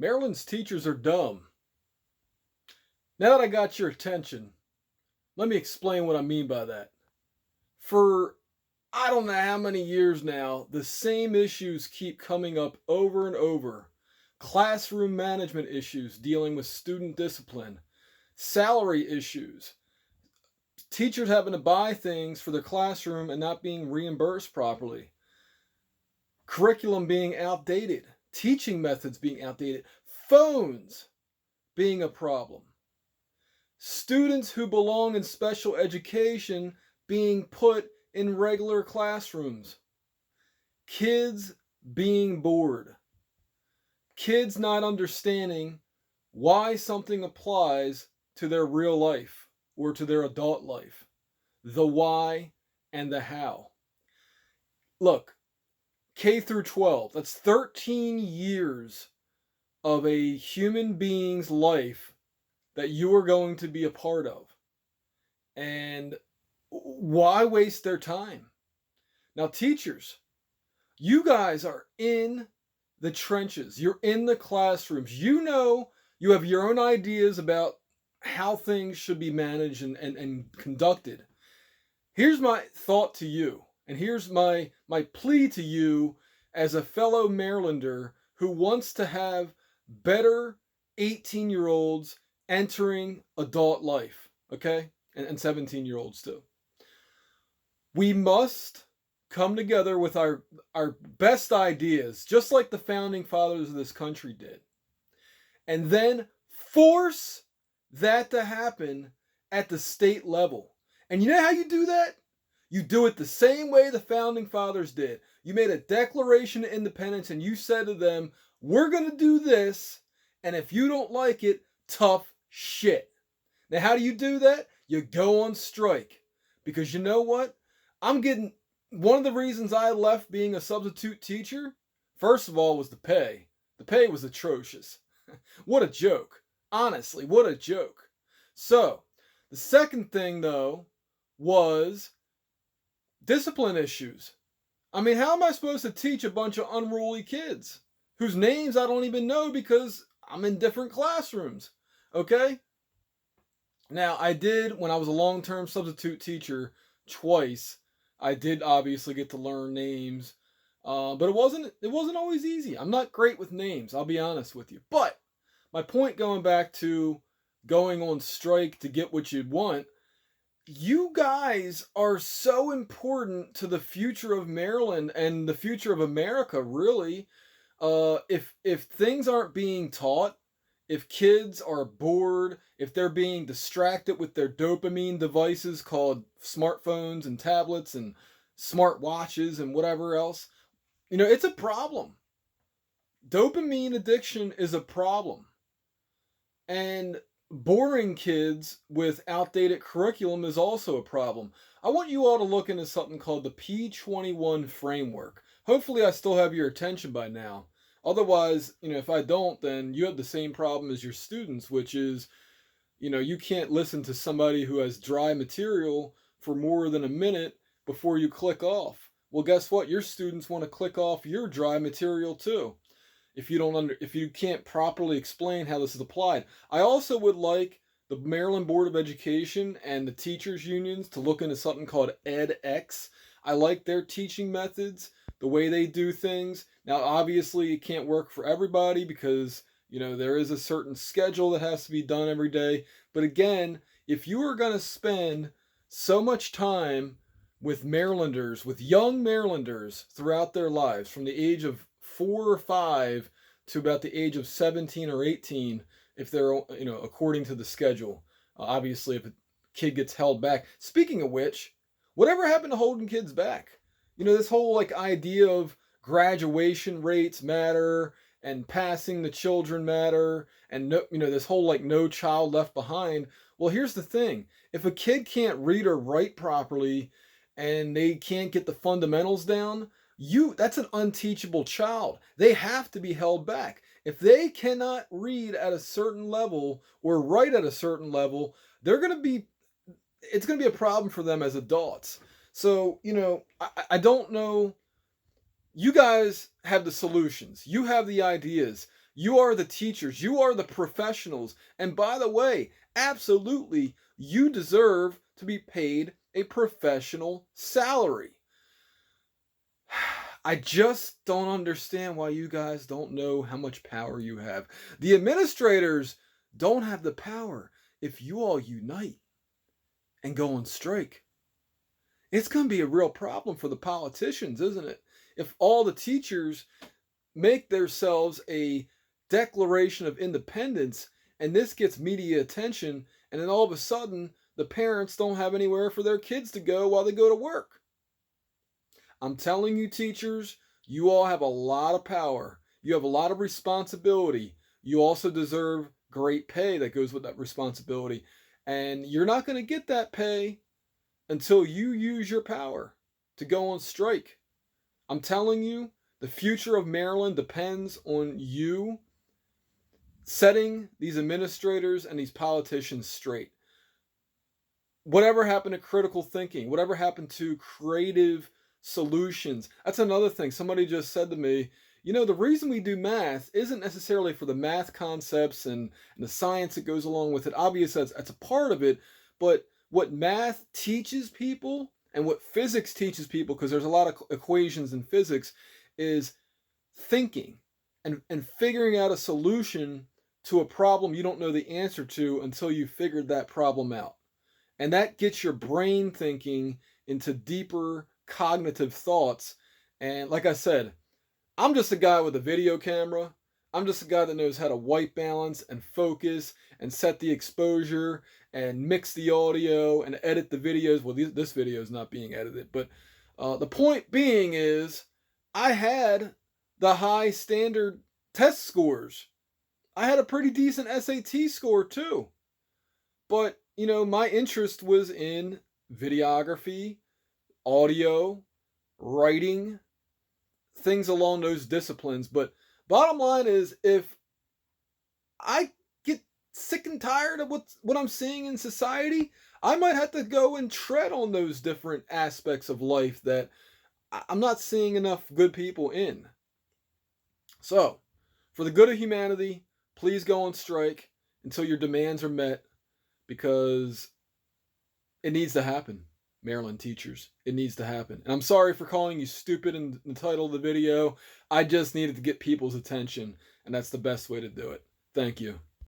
Maryland's teachers are dumb. Now that I got your attention, let me explain what I mean by that. For I don't know how many years now, the same issues keep coming up over and over. Classroom management issues dealing with student discipline, salary issues, teachers having to buy things for their classroom and not being reimbursed properly, curriculum being outdated, teaching methods being outdated, phones being a problem, students who belong in special education being put in regular classrooms, kids being bored, kids not understanding why something applies to their real life or to their adult life, the why and the how. Look, K through 12, that's 13 years of a human being's life that you are going to be a part of. And why waste their time? Now, teachers, you guys are in the trenches. You're in the classrooms. You know, you have your own ideas about how things should be managed and conducted. Here's my thought to you, and here's my plea to you as a fellow Marylander who wants to have better 18-year-olds entering adult life, okay? And 17-year-olds too. We must come together with our best ideas, just like the founding fathers of this country did, and then force that to happen at the state level. And you know how you do that? You do it the same way the founding fathers did. You made a declaration of independence and you said to them, we're going to do this, and if you don't like it, tough shit. Now, how do you do that? You go on strike. Because you know what? One of the reasons I left being a substitute teacher, first of all, was the pay. The pay was atrocious. What a joke. Honestly, what a joke. So, the second thing, though, was discipline issues. I mean, how am I supposed to teach a bunch of unruly kids whose names I don't even know because I'm in different classrooms? Okay? Now, I did, when I was a long-term substitute teacher twice, I did obviously get to learn names, but it wasn't always easy. I'm not great with names, I'll be honest with you. But my point, going back to going on strike to get what you want, you guys are so important to the future of Maryland and the future of America, really. If things aren't being taught, if kids are bored, if they're being distracted with their dopamine devices called smartphones and tablets and smart watches and whatever else, it's a problem. Dopamine addiction is a problem. And boring kids with outdated curriculum is also a problem. I want you all to look into something called the P21 framework. Hopefully I still have your attention by now. Otherwise, if I don't, then you have the same problem as your students, which is, you can't listen to somebody who has dry material for more than a minute before you click off. Well, guess what? Your students want to click off your dry material too. If you can't properly explain how this is applied. I also would like the Maryland Board of Education and the teachers unions to look into something called edX. I like their teaching methods, the way they do things. Now, obviously, it can't work for everybody because, there is a certain schedule that has to be done every day. But again, if you are going to spend so much time with Marylanders, with young Marylanders throughout their lives, from the age of 4 or 5 to about the age of 17 or 18, if they're, according to the schedule. Obviously, if a kid gets held back. Speaking of which, whatever happened to holding kids back? This whole idea of graduation rates matter and passing the children matter and this whole no child left behind. Well, here's the thing. If a kid can't read or write properly and they can't get the fundamentals down, that's an unteachable child. They have to be held back. If they cannot read at a certain level or write at a certain level, it's going to be a problem for them as adults. So, I don't know. You guys have the solutions. You have the ideas. You are the teachers. You are the professionals. And by the way, absolutely, you deserve to be paid a professional salary. I just don't understand why you guys don't know how much power you have. The administrators don't have the power. If you all unite and go on strike, it's going to be a real problem for the politicians, isn't it? If all the teachers make themselves a declaration of independence and this gets media attention, and then all of a sudden the parents don't have anywhere for their kids to go while they go to work. I'm telling you, teachers, you all have a lot of power. You have a lot of responsibility. You also deserve great pay that goes with that responsibility. And you're not going to get that pay until you use your power to go on strike. I'm telling you, the future of Maryland depends on you setting these administrators and these politicians straight. Whatever happened to critical thinking? Whatever happened to creative solutions? That's another thing. Somebody just said to me, the reason we do math isn't necessarily for the math concepts and the science that goes along with it. Obviously, that's a part of it. But what math teaches people and what physics teaches people, because there's a lot of equations in physics, is thinking and figuring out a solution to a problem you don't know the answer to until you figured that problem out. And that gets your brain thinking into deeper cognitive thoughts. And like I said, I'm just a guy with a video camera. I'm just a guy that knows how to white balance and focus and set the exposure and mix the audio and edit the videos. Well, this video is not being edited, but the point being is I had the high standard test scores. I had a pretty decent SAT score too. But, my interest was in videography, audio, writing, things along those disciplines. But bottom line is, if I get sick and tired of what I'm seeing in society, I might have to go and tread on those different aspects of life that I'm not seeing enough good people in. So, for the good of humanity, please go on strike until your demands are met, because it needs to happen. Maryland teachers, it needs to happen. And I'm sorry for calling you stupid in the title of the video. I just needed to get people's attention, and that's the best way to do it. Thank you.